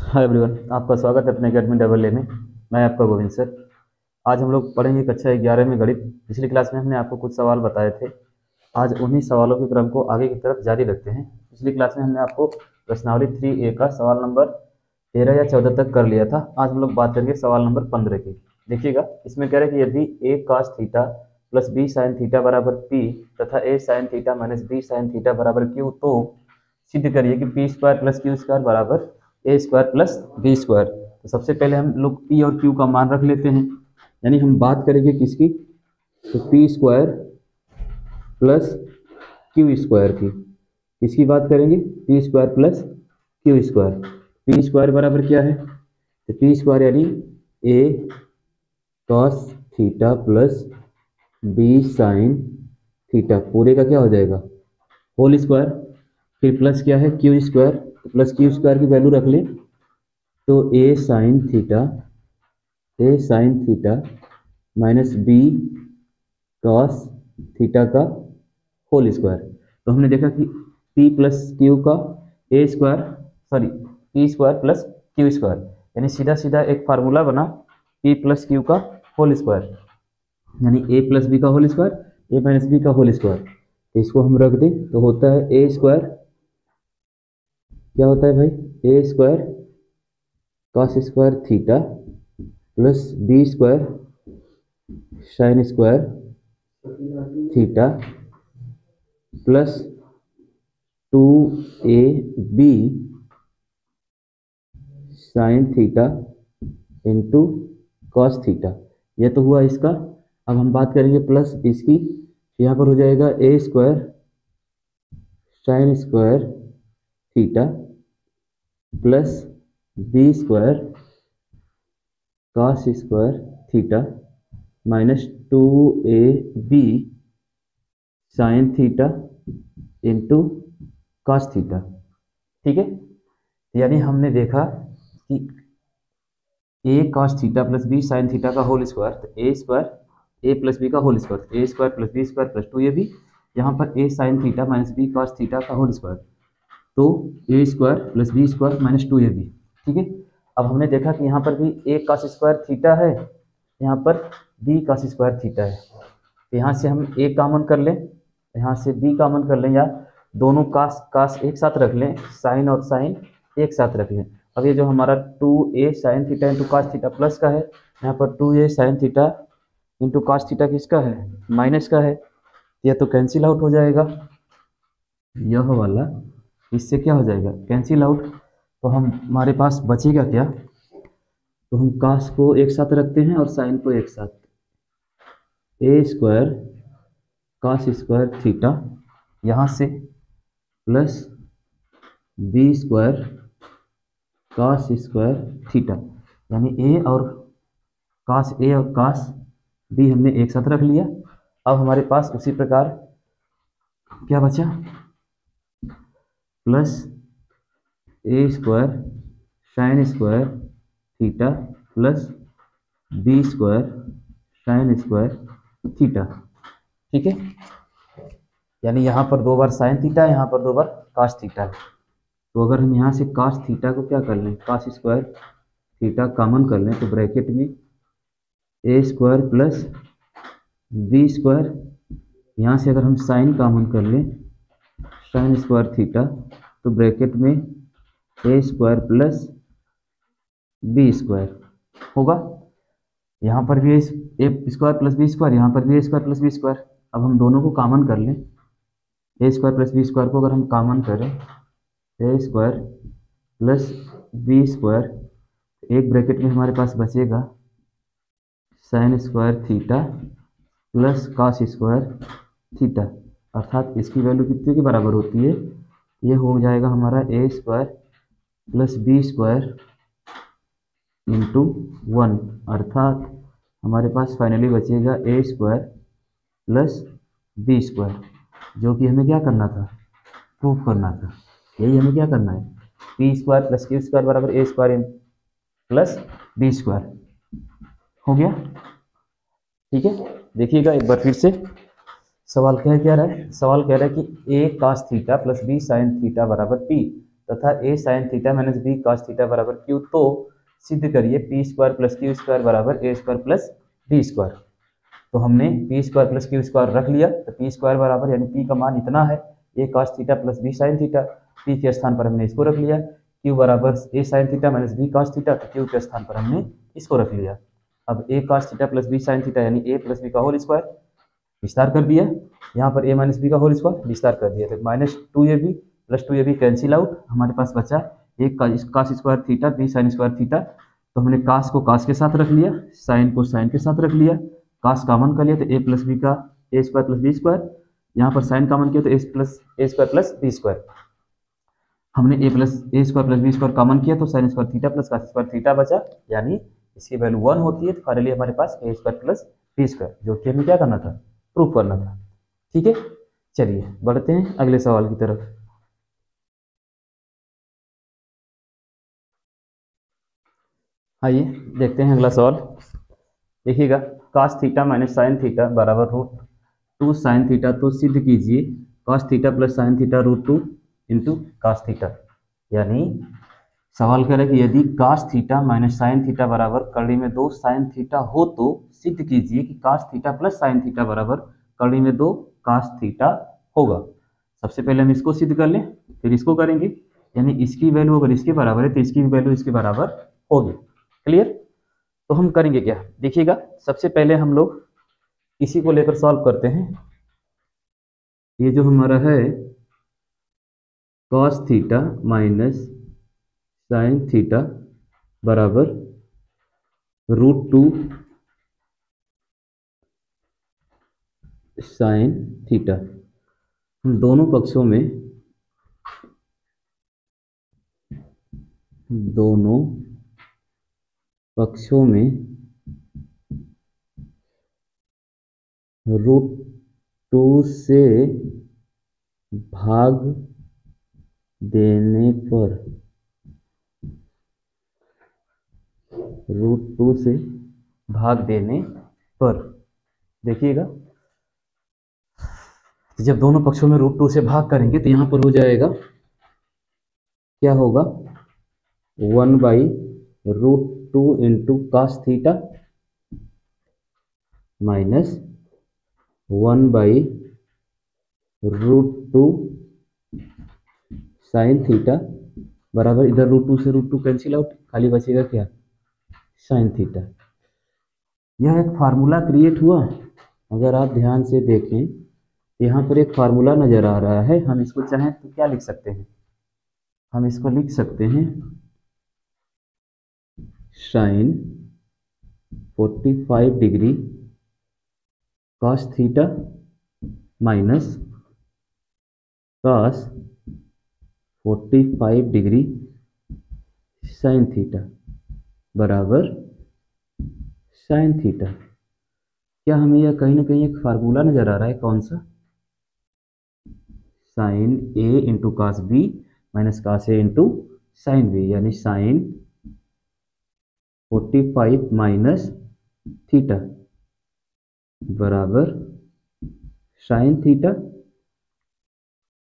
Hi everyone, आपका स्वागत है अपने अकेडमी डबल ए में। मैं आपका गोविंद सर। आज हम लोग पढ़ेंगे कक्षा 11 में गणित। पिछली क्लास में हमने आपको कुछ सवाल बताए थे। आज उन्हीं सवालों के क्रम को आगे की तरफ जारी रखते हैं। पिछली क्लास में हमने आपको प्रश्नावली 3A का सवाल नंबर 13 या 14 तक कर लिया था। आज हम लोग बात करेंगे सवाल नंबर 15 की। देखिएगा, इसमें कह रहे हैं कि यदि a cos theta plus b sin theta बराबर p तथा a sin theta minus b sin theta बराबर q, तो सिद्ध करिए कि P square plus Q square बराबर ए स्क्वायर प्लस बी स्क्वायर। तो सबसे पहले हम लोग पी और क्यू का मान रख लेते हैं, यानी हम बात करेंगे किसकी, तो P square plus Q square की। किसकी बात करेंगे, P square plus Q square. P square बराबर क्या है, तो पी स्क्वायर यानी A cos theta plus B sine theta पूरे का क्या हो जाएगा, होल स्क्वायर। फिर प्लस क्या है, क्यू स्क्वायर, तो प्लस क्यू स्क्वायर की वैल्यू रख लें, तो A sine theta minus B cos theta का होल स्क्वायर। तो हमने देखा कि पी प्लस क्यू का P square plus Q square, यानी सीधा सीधा एक फार्मूला बना पी प्लस क्यू का होल स्क्वायर, यानी ए प्लस बी का whole square, A minus B का होल स्क्वायर। तो इसको हम रख दें तो होता है ए स्क्वायर, क्या होता है भाई, A square cos square theta plus B square sine square theta plus 2ab sine theta into cos theta. यह तो हुआ इसका। अब हम बात करेंगे प्लस इसकी, यहाँ पर हो जाएगा A square sine square theta plus B square cos square theta minus 2ab sine theta into cos theta. ठीक है, यानी हमने देखा कि A cos theta plus B sine theta का होल स्क्वायर, तो A square A plus B का whole square, A square plus B square plus 2ab, यहाँ पर A sine theta minus B cos theta का होल स्क्वायर, तो A square plus B square minus 2ab। ठीक है, अब हमने देखा कि यहाँ पर भी ए कॉस स्क्वायर थीटा है, यहाँ पर बी कॉस स्क्वायर थीटा है। तो यहाँ से हम ए कॉमन कर लें, यहाँ से बी कॉमन कर लें, या दोनों कास एक साथ रख लें, साइन और साइन एक साथ रख लें। अब ये जो हमारा 2a sign theta into cos theta plus का है, यहाँ पर 2a sign theta into cos theta किसका है, माइनस का है। यह तो कैंसिल आउट हो जाएगा, यह वाला इससे क्या हो जाएगा, कैंसिल आउट। तो हमारे पास बचेगा क्या, तो हम कॉस को एक साथ रखते हैं और साइन को एक साथ, a square cos square theta यहाँ से plus B square cos square theta, यानी ए और कॉस बी हमने एक साथ रख लिया। अब हमारे पास उसी प्रकार क्या बचा, plus A square sine square theta plus B square sine square theta. ठीक है, यानी यहाँ पर 2 बार साइन थीटा है, यहाँ पर 2 बार कॉस थीटा है। तो अगर हम यहाँ से कॉस थीटा को क्या कर लें, कॉस स्क्वायर थीटा कॉमन कर लें, तो ब्रैकेट में ए स्क्वायर प्लस बी स्क्वायर, यहाँ से अगर हम साइन कॉमन कर लें साइन स्क्वायर थीटा, तो ब्रैकेट में ए स्क्वायर प्लस बी स्क्वायर होगा। यहाँ पर भी ए स्क्वायर प्लस बी स्क्वायर, यहाँ पर भी ए स्क्वायर प्लस बी स्क्वायर। अब हम दोनों को कॉमन कर लें, ए स्क्वायर प्लस बी स्क्वायर को अगर हम कॉमन करें, ए स्क्वायर प्लस बी स्क्वायर, एक ब्रैकेट में हमारे पास बचेगा sign square theta plus cos square theta, अर्थात इसकी वैल्यू कितने के बराबर होती है, ये हो जाएगा हमारा A square plus B square into 1, अर्थात हमारे पास फाइनली बचेगा A square plus B square, जो कि हमें क्या करना था, प्रूफ करना था। यही हमें क्या करना है, P square plus Q square बराबर ए स्क्वायर प्लस बी स्क्वायर हो गया। ठीक है, देखिएगा एक बार फिर से सवाल क्या रहा है, सवाल कह रहा है कि A cos theta plus B sine theta बराबर पी, तथा a sin theta minus b cos theta बराबर q, तो सिद्ध करिए p square plus q square बराबर a square plus b square. तो हमने p square plus q square रख लिया, तो p स्क्वायर बराबर यानी p का मान इतना है a cos theta plus b sin theta, p के स्थान पर हमने इसको रख लिया, q बराबर a sin theta minus b cos theta, तो q के स्थान पर हमने इसको रख लिया। अब a cos theta plus b sin theta यानी a प्लस b का होल स्क्वायर विस्तार कर दिया, यहाँ पर a माइनस बी का होल स्क्वायर विस्तार कर दिया, तो minus 2ab plus 2ab cancel out, हमारे पास बचा एक cos square theta b sine square theta. तो हमने कास को कास के साथ रख लिया, साइन को साइन के साथ रख लिया, कास कॉमन कर लिया तो a प्लस बी का a square plus B square, यहाँ पर साइन कॉमन किया तो a square plus B square. हमने a square plus B square common किया तो sine square theta plus cos square theta बचा, यानी इसकी वैल्यू 1 होती है, तो फाइनली हमारे पास a square plus B square, जो कि हमें क्या करना था, प्रूफ करना था। ठीक है, चलिए बढ़ते हैं अगले सवाल की तरफ। आइए देखते हैं अगला सवाल। देखिएगा, cos theta minus sine theta बराबर √2 साइन थीटा, तो सिद्ध कीजिए cos theta plus sine theta √2 into cos theta. यानी सवाल कह रहा है कि यदि cos theta minus sine theta बराबर कड़ी में 2 साइन थीटा हो, तो सिद्ध कीजिए कि cos theta plus sine theta बराबर कड़ी में 2 cos थीटा होगा। सबसे पहले हम इसको सिद्ध कर लें, फिर इसको करेंगे, यानी इसकी वैल्यू अगर इसके बराबर है तो इसकी भी वैल्यू इसके बराबर होगी। क्लियर? तो हम करेंगे क्या, देखिएगा, सबसे पहले हम लोग इसी को लेकर सॉल्व करते हैं। ये जो हमारा है cos theta minus sine theta बराबर √2 साइन थीटा, हम दोनों पक्षों में √2 से भाग देने पर देखिएगा, जब दोनों पक्षों में √2 से भाग करेंगे तो यहां पर हो जाएगा, क्या होगा, 1/√2 into cos theta minus 1/√2 sine theta बराबर, इधर √2 से √2 कैंसिल आउट, खाली बचेगा क्या, साइन थीटा। यह एक फार्मूला क्रिएट हुआ, अगर आप ध्यान से देखें यहाँ पर एक फार्मूला नजर आ रहा है, हम इसको चाहें तो क्या लिख सकते हैं, हम इसको लिख सकते हैं sine 45 degree cos theta minus cos 45 degree sine theta बराबर साइन थीटा। क्या हमें यह कहीं ना कहीं एक फार्मूला नजर आ रहा है, कौन सा, sine a into cos B minus cos A into sine B, यानी साइन 45 माइनस थीटा बराबर sine theta,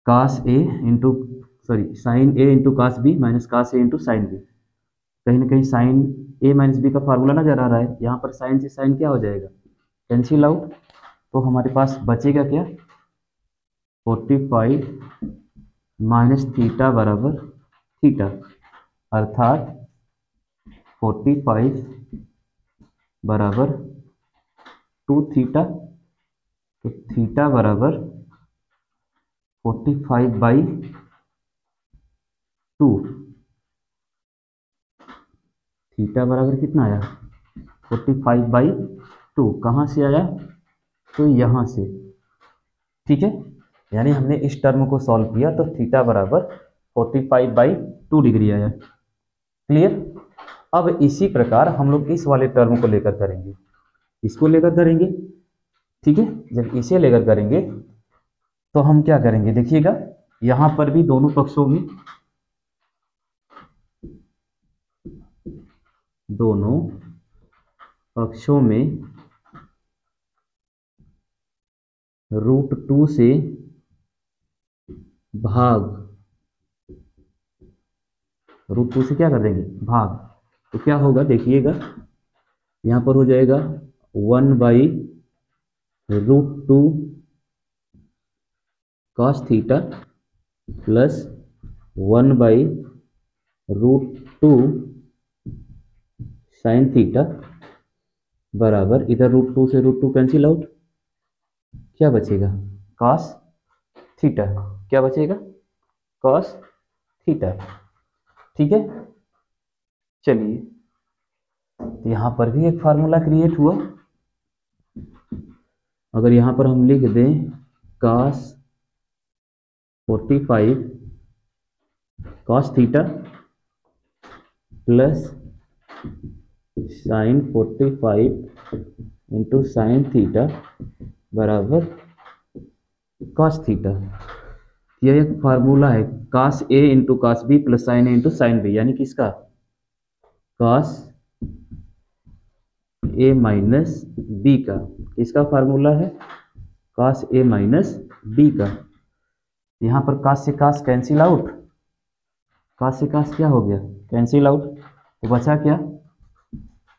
cos A into sine A into cos B minus cos A into sine B. कहीं ना कहीं साइन ए माइनस बी का formula नजर आ रहा है, यहाँ पर साइन से साइन क्या हो जाएगा, कैंसिल आउट, तो हमारे पास बचेगा क्या, 45 माइनस थीटा बराबर थीटा, अर्थात 45 बराबर 2 थीटा, तो थीटा बराबर 45/2, थीटा बराबर कितना आया, 45/2, कहाँ से आया, तो यहाँ से। ठीक है, यानी हमने इस टर्म को सॉल्व किया तो थीटा बराबर 45/2 डिग्री आया। क्लियर? अब इसी प्रकार हम लोग इस वाले टर्म को लेकर करेंगे, इसको लेकर करेंगे। ठीक है, जब इसे लेकर करेंगे तो हम क्या करेंगे, देखिएगा, यहां पर भी दोनों पक्षों में √2 से भाग रूट 2 से क्या कर देंगे, भाग। तो क्या होगा देखिएगा, यहाँ पर हो जाएगा 1/√2 cos theta plus 1/√2 sin theta बराबर, इधर √2 से √2 कैंसिल आउट, क्या बचेगा, cos थीटा। क्या बचेगा, cos थीटा। ठीक है, चलिए, तो यहाँ पर भी एक फार्मूला क्रिएट हुआ। अगर यहाँ पर हम लिख दें cos 45 cos theta plus sin 45 into sine theta बराबर cos थीटा। यह एक फार्मूला है, cos A into cos B plus sin A into sine B, यानी किसका, cos A माइनस B का। इसका फार्मूला है cos A माइनस B का। यहाँ पर cos से cos कैंसिल आउट, cos से cos क्या हो गया, कैंसिल आउट। तो बचा क्या,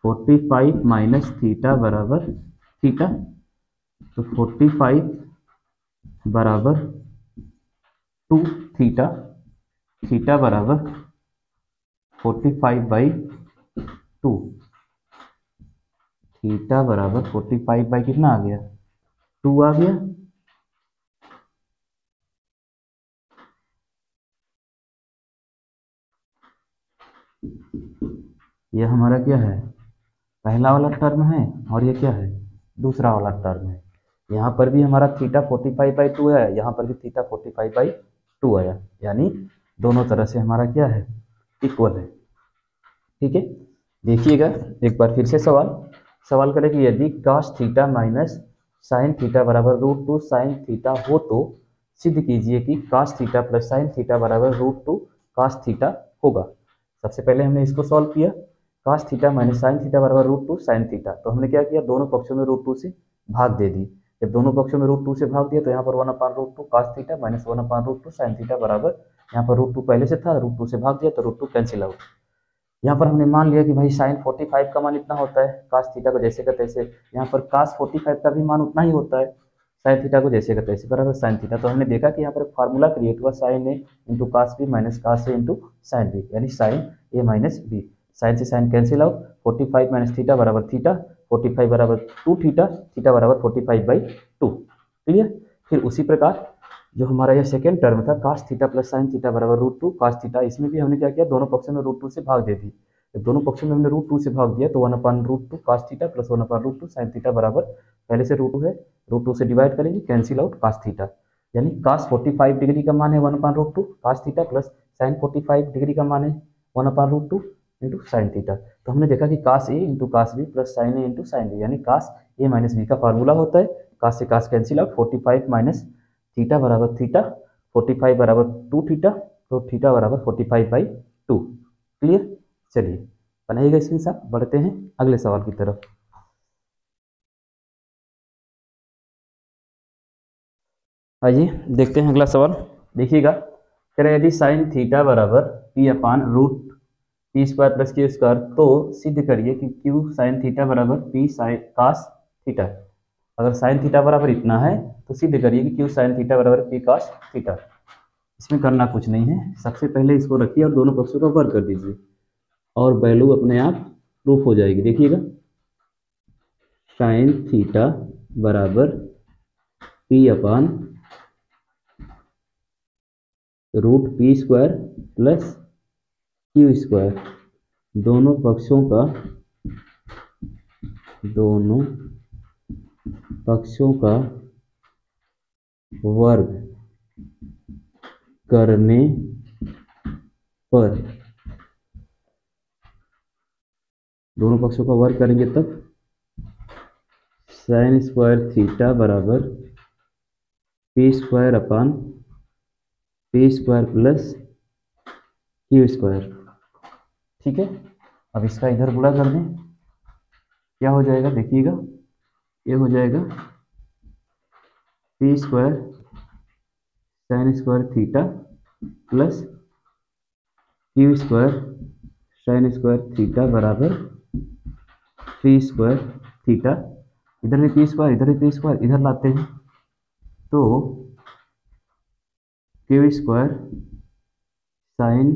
45 माइनस थीटा बराबर थीटा। तो 45 बराबर 2 थीटा, थीटा बराबर 45/2, थीटा बराबर 45 बाई कितना आ गया, 2 आ गया। यह हमारा क्या है, पहला वाला टर्म है, और ये क्या है, दूसरा वाला टर्म है। यहाँ पर भी हमारा थीटा 45/2 है, यहाँ पर भी थीटा 45/2 आया, यानी दोनों तरह से हमारा क्या है, इक्वल है। ठीक है, देखिएगा एक बार फिर से सवाल करें कि यदि cos theta minus sine theta बराबर √2 साइन थीटा हो तो सिद्ध कीजिए कि cos theta plus sine theta बराबर √2 cos थीटा होगा। सबसे पहले हमने इसको सॉल्व किया, cos theta minus sine theta बराबर √2 साइन थीटा। तो हमने क्या किया, दोनों पक्षों में √2 से भाग दे दी। जब दोनों पक्षों में √2 से भाग दिया तो यहाँ पर 1/√2 cos theta minus 1/√2 sine theta बराबर, यहाँ पर √2 पहले से था, √2 से भाग दिया तो √2 कैंसिल आउट। यहाँ पर हमने मान लिया कि भाई साइन 45 का मान इतना होता है, कास थीटा को जैसे का तैसे, यहाँ पर कास 45 का भी मान उतना ही होता है, साइन थीटा को जैसे का तैसे बराबर साइन थीटा। तो हमने देखा कि यहाँ पर फार्मूला क्रिएट हुआ, sine A into cos B minus cos A into sine B, यानी sine A minus B. Sine से sine cancel out, 45 minus theta बराबर थीटा, 45 बराबर 2 थीटा, थीटा बराबर 45/2। क्लियर। फिर उसी प्रकार जो हमारा यह सेकेंड टर्म था cos theta plus sine theta बराबर √2 cos थीटा, इसमें भी हमने क्या किया, दोनों पक्षों में √2 से भाग दे दी। जब दोनों पक्षों में हमने √2 से भाग दिया तो 1/√2 cos theta plus 1/√2 sine theta बराबर, पहले से √2 है, √2 से डिवाइड करेंगे, कैंसिल आउट cos थीटा, यानी cos 45 डिग्री का मान है 1/√2 cos theta plus sign 45 degree का मान है 1/√2 इंटू साइन थीटा। तो हमने देखा कि cos A into cos B plus sine A into sine B, यानी cos ए माइनस बी का फार्मूला होता है, cos से cos cancel out, 45 minus theta बराबर थीटा, 45 बराबर 2 थीटा, तो थीटा बराबर 45/2। क्लियर। चलिए बनाइएगा स्क्रीन शॉट, बढ़ते हैं अगले सवाल की तरफ। आइए देखते हैं अगला सवाल। देखिएगा, कह रहे यदि साइन थीटा बराबर p/√p² प्लस q², तो सिद्ध करिए कि q साइन थीटा बराबर p साइन cos थीटा। अगर साइन थीटा बराबर इतना है तो सिद्ध करिए कि q साइन थीटा बराबर p cos थीटा। इसमें करना कुछ नहीं है, सबसे पहले इसको रखिए और दोनों पक्षों का वर्ग कर दीजिए और वैल्यू अपने आप प्रूफ हो जाएगी। देखिएगा, साइन थीटा बराबर p/√p² प्लस q², दोनों पक्षों का वर्ग करने पर, दोनों पक्षों का वर्ग करेंगे तब साइन स्क्वायर थीटा बराबर p² प्लस q²। ठीक है, अब इसका इधर गुणा कर दें, क्या हो जाएगा देखिएगा, ये हो जाएगा p² sign square theta plus Q square sine square theta बराबर पी स्क्वायर थीटा। इधर भी पी स्क्वायर, इधर भी पी स्क्वायर, इधर लाते हैं तो क्यू स्क्वायर साइन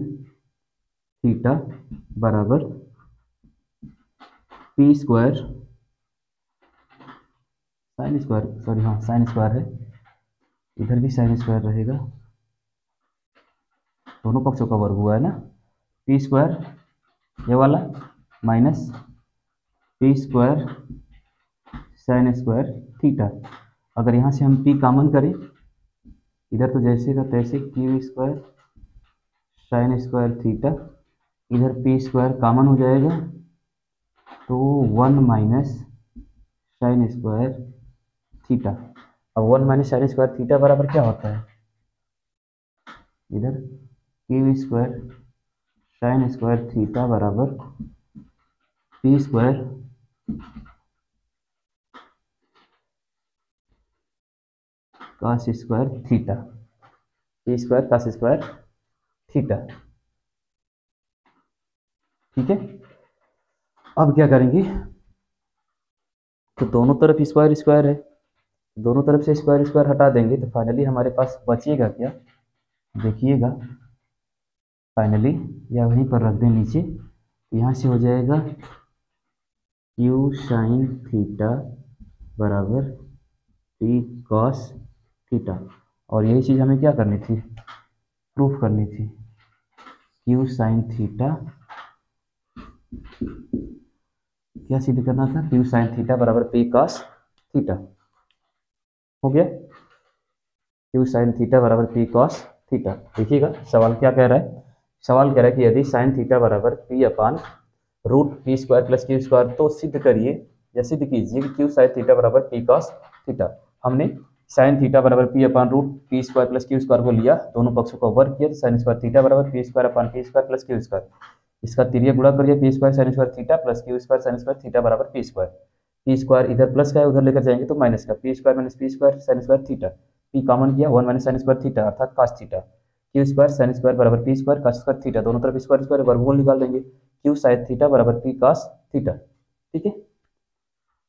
थीटा बराबर P square sine square, sorry हाँ साइन स्क्वायर है, इधर भी साइन स्क्वायर रहेगा, दोनों पक्षों का वर्ग हुआ है ना। पी स्क्वायर ये वाला minus P square sine square theta. अगर यहाँ से हम पी कॉमन करें, इधर तो जैसे का तैसे Q square sine square theta, इधर पी स्क्वायर कॉमन हो जाएगा तो 1 माइनस साइन स्क्वायर थीटा। अब 1 माइनस साइन स्क्वायर थीटा बराबर क्या होता है, इधर Q square sine square theta बराबर P square cos square theta, P square cos square theta. ठीक है, अब क्या करेंगे, तो दोनों तरफ स्क्वायर स्क्वायर है, दोनों तरफ से स्क्वायर स्क्वायर हटा देंगे तो फाइनली हमारे पास बचेगा क्या, देखिएगा फाइनली, या वहीं पर रख दें नीचे, यहाँ से हो जाएगा क्यू साइन थीटा बराबर पी कॉस थीटा। और यही चीज़ हमें क्या करनी थी, प्रूफ करनी थी। क्यू साइन थीटा क्या सिद्ध करना था, क्यू साइन थीटा बराबर पी कॉस थीटा। हो गया, क्यू साइन थीटा बराबर पी कॉस थीटा। देखिएगा सवाल क्या कह रहा है, सवाल कह रहा है कि यदि साइन थीटा बराबर p upon root p square plus Q square, तो सिद्ध करिए या सिद्ध कीजिए कि क्यू साइन थीटा बराबर पी कॉस थीटा। हमने साइन थीटा बराबर p upon root p square plus Q square को लिया, दोनों पक्षों का वर्ग किया, तो साइन स्क्वायर थीटा बराबर P square upon p square plus Q square. इसका तिर्यक गुणा करिए, p square sine square theta plus Q square sine square theta बराबर पी स्क्वायर। पी स्क्वायर इधर प्लस का है, उधर लेकर जाएंगे तो माइनस का, P square minus P square sine square theta, P common किया 1 माइनस साइन स्क्वायर थीटा अर्थात cos theta. Q square sine square बराबर P square cos square theta, दोनों तरफ स्क्वायर स्क्वायर वर्गमूल निकाल देंगे, क्यू साइन थीटा बराबर पी कॉस थीटा। ठीक है,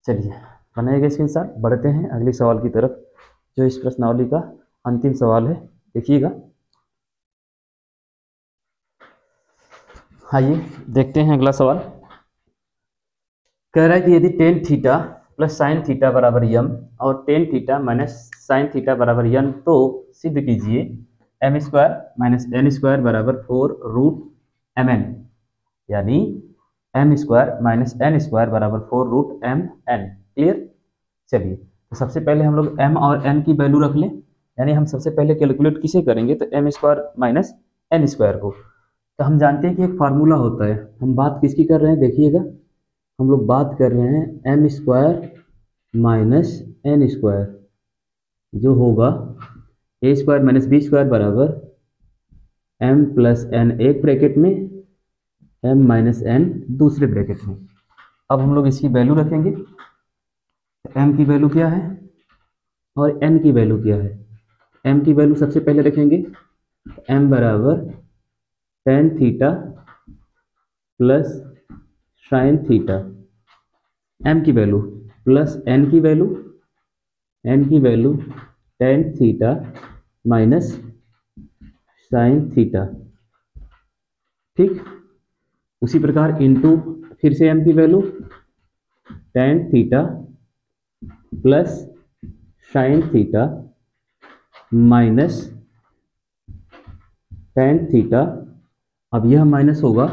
चलिए बनाइएगा इसके अनुसार, बढ़ते हैं अगले सवाल की तरफ, जो इस प्रश्नावली का अंतिम सवाल है। देखिएगा, आइए देखते हैं अगला सवाल। कह रहा है कि यदि tan theta plus sine theta बराबर यम और tan theta minus sine theta बराबर यन, तो सिद्ध कीजिए m square minus n square बराबर 4 रूट एम एन, यानी m square minus n square बराबर 4 रूट एम एन। क्लियर। चलिए, तो सबसे पहले हम लोग m और n की वैल्यू रख लें, यानी हम सबसे पहले कैलकुलेट किसे करेंगे, तो m square minus n square को। तो हम जानते हैं कि एक फार्मूला होता है, हम बात किसकी कर रहे हैं, देखिएगा हम लोग बात कर रहे हैं m square minus n square, जो होगा a square minus b square बराबर एम प्लस एन एक ब्रैकेट में, एम माइनस एन दूसरे ब्रैकेट में। अब हम लोग इसकी वैल्यू रखेंगे, एम की वैल्यू क्या है और एन की वैल्यू क्या है। एम की वैल्यू सबसे पहले रखेंगे, एम बराबर tan theta plus sine theta, m की वैल्यू प्लस एन की value tan theta minus sine theta. ठीक, उसी प्रकार इनटू फिर से एम की value tan theta plus sine theta minus tan theta. अब यह माइनस होगा,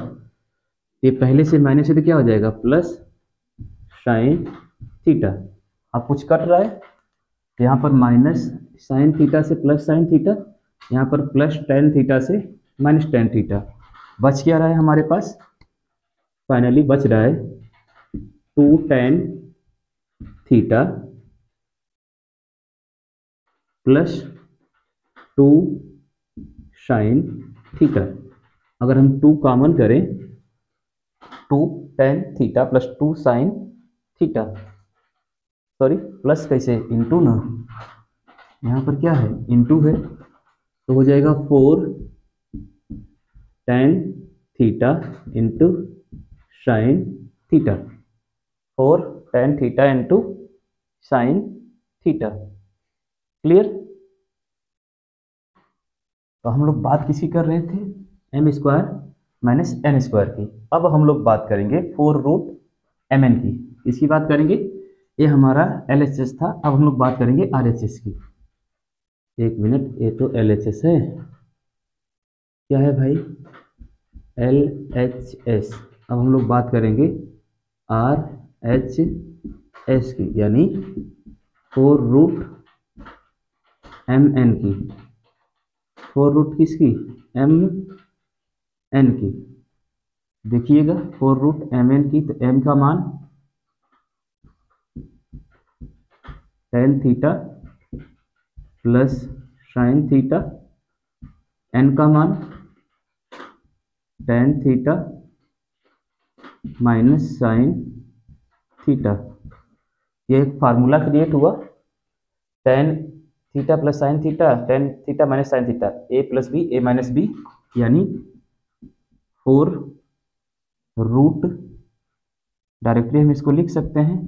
ये पहले से माइनस है तो क्या हो जाएगा, प्लस साइन थीटा। अब कुछ कट रहा है, यहाँ पर माइनस साइन थीटा से प्लस साइन थीटा, यहाँ पर प्लस टेन थीटा से माइनस टेन थीटा। बच क्या रहा है हमारे पास, फाइनली बच रहा है 2 ten theta plus 2 sine theta. अगर हम 2 कॉमन करें, 2 ten theta plus 2 sine theta, sorry plus कैसे, इनटू ना, यहाँ पर क्या है इनटू है, तो हो जाएगा 4 tan theta into sine theta, 4 tan theta into sine theta. Clear? तो हम लोग बात किसी कर रहे थे, m square minus n square की। अब हम लोग बात करेंगे 4 रूट एम एन की। इसकी बात करेंगे, ये हमारा एल एच एस था। अब हम लोग बात करेंगे आर एच एस की। एक मिनट, ये तो एल एच एस है, क्या है भाई, एल एच एस। अब हम लोग बात करेंगे आर एच एस की, यानी 4 रूट एम एन की। 4 रूट किसकी, एम एन की। देखिएगा 4 रूट एम एन की, तो एम का मान tan theta plus sine theta, N का मान tan theta minus sine theta. ये एक फार्मूला क्रिएट हुआ, tan theta plus sine theta, tan theta minus sine theta, A plus B, A minus B, यानी 4 रूट, डायरेक्टली हम इसको लिख सकते हैं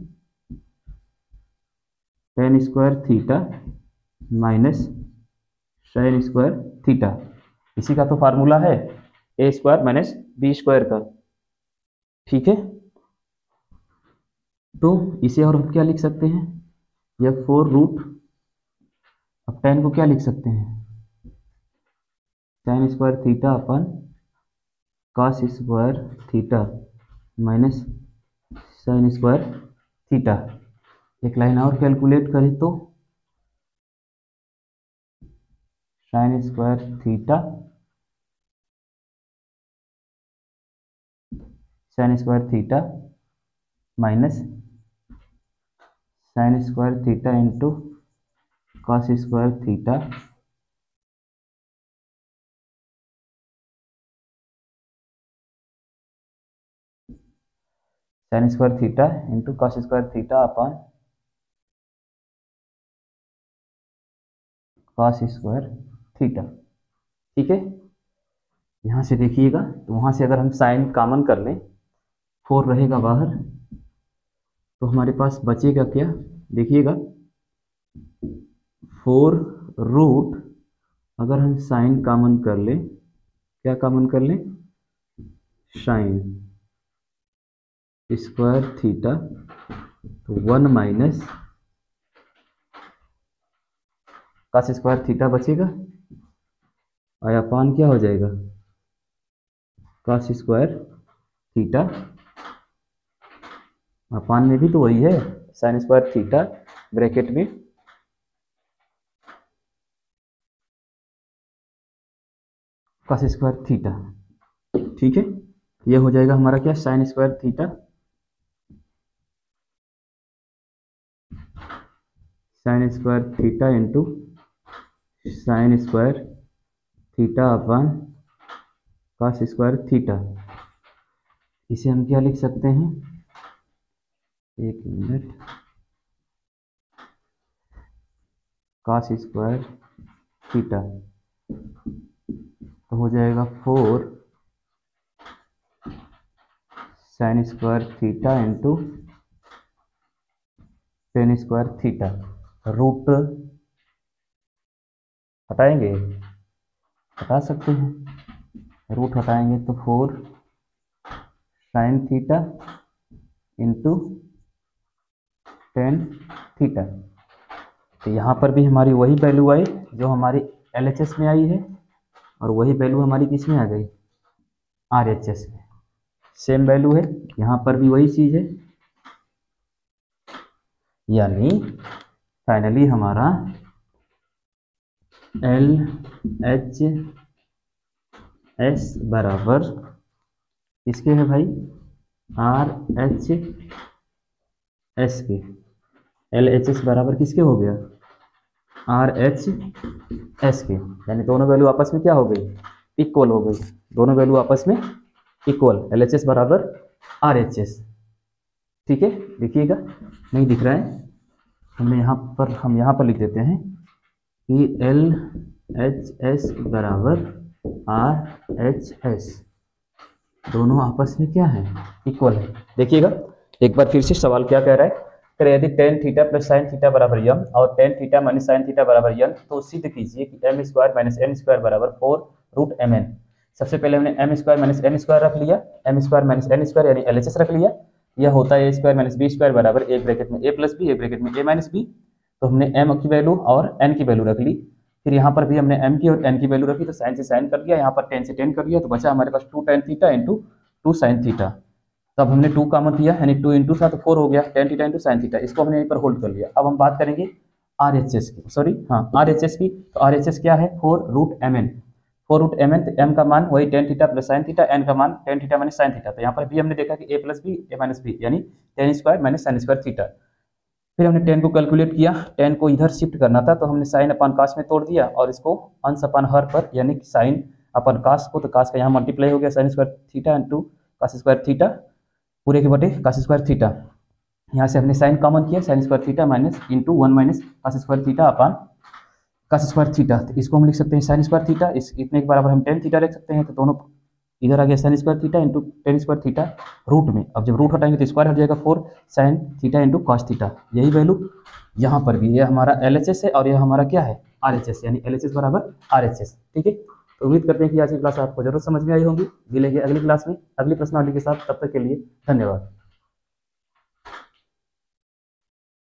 tan square theta minus sine square theta. इसी का तो फार्मूला है a square minus b square का। ठीक है, तो इसे और हम क्या लिख सकते हैं, यह 4 रूट, अब tan को क्या लिख सकते हैं, tan square theta upon cos square theta minus sine square theta. एक लाइन और कैलकुलेट करें तो sine square theta, sine square theta minus sine square theta into cos square theta sine square theta into cos square theta upon cos square theta. ठीक है, यहाँ से देखिएगा, तो वहाँ से अगर हम साइन कॉमन कर लें, 4 रहेगा बाहर, तो हमारे पास बचेगा क्या, देखिएगा 4 रूट, अगर हम साइन कॉमन कर लें, क्या कॉमन कर लें, साइन स्क्वायर थीटा, तो 1 माइनस कॉस स्क्वायर थीटा बचेगा, और अपान क्या हो जाएगा, कॉस स्क्वायर थीटा, अपान में भी तो वही है साइन स्क्वायर थीटा, ब्रैकेट में कॉस स्क्वायर थीटा। ठीक है, ये हो जाएगा हमारा क्या, sine square theta, sine square theta into sine square theta upon cos square theta. इसे हम क्या लिख सकते हैं, एक मिनट, कॉस स्क्वायर थीटा, तो हो जाएगा 4 sine square theta into tan square theta. Root हटाएंगे, हटा सकते हैं, रूट हटाएंगे तो 4 sine theta into tan theta. तो यहाँ पर भी हमारी वही वैल्यू आई जो हमारी LHS में आई है, और वही वैल्यू हमारी किस में आ गई, RHS में, सेम वैल्यू है, यहाँ पर भी वही चीज़ है, यानी फाइनली हमारा LHS बराबर किसके है भाई, RHS के। LHS बराबर किसके हो गया, RHS के, यानी दोनों वैल्यू आपस में क्या हो गई, इक्वल हो गई, दोनों वैल्यू आपस में इक्वल, LHS बराबर RHS। ठीक है, देखिएगा नहीं दिख रहा है, हम यहाँ पर लिख देते हैं कि LHS बराबर RHS। दोनों आपस में क्या है, इक्वल है। देखिएगा एक बार फिर से सवाल क्या कह रहा है, कह रहे यदि tan theta plus sine theta बराबर यम और tan theta minus sine theta बराबर यन, तो सिद्ध कीजिए कि m square minus n square बराबर 4√mn। सबसे पहले हमने m square minus n square रख लिया, m square minus n square यानी एलएचएस रख लिया। यह होता है a square minus b square बराबर ए ब्रैकेट में a plus B, a bracket में ए माइनस बी। तो हमने एम की वैल्यू और एन की वैल्यू रख ली, फिर यहाँ पर भी हमने एम की और एन की वैल्यू रखी, तो साइन से साइन कर दिया, यहाँ पर टेन से टेन कर दिया, तो बचा हमारे पास 2 tan theta into 2 sin theta. तब हमने 2 कॉमन किया यानी 2 इंटू था तो 4 हो गया, tan theta into sine theta. इसको हमने यहीं पर होल्ड कर लिया। अब हम बात करेंगे RHS की, सॉरी हाँ RHS की। तो RHS क्या है, 4√mn। 4√mn, तो m का मान वही tan theta plus sine theta, n का मान tan theta minus sine theta. तो यहाँ पर भी हमने देखा कि a plus B A minus B यानी tan square minus sine square theta. फिर हमने टेन को कैलकुलेट किया, टेन को इधर शिफ्ट करना था, तो हमने साइन अपन कास में तोड़ दिया और इसको अंश अपन हर पर यानी कि साइन अपन कास को, तो कास का यहाँ मल्टीप्लाई हो गया sine square theta into cos square theta पूरे के बटे कास स्क्वायर थीटा। यहाँ से हमने साइन कॉमन किया, sine square theta minus into 1 minus cos square theta upon cos square theta. तो इसको हम लिख सकते हैं साइन स्क्वायर थीटा, इस इतने के बराबर हम टेन थीटा रख सकते हैं। तो दोनों इधर आ गया sine square theta into tan square theta root में। अब जब रूट हटाएंगे तो स्क्वायर हट जाएगा, 4 sine theta into cos theta. यही वैल्यू यहाँ पर भी, ये हमारा LHS है और यह हमारा क्या है RHS, यानी LHS बराबर RHS। ठीक है, तो उम्मीद करते हैं कि आज की क्लास आपको जरूर समझ में आई होंगी। मिलेंगे अगली क्लास में अगली प्रश्नावली के साथ, तब तक के लिए धन्यवाद।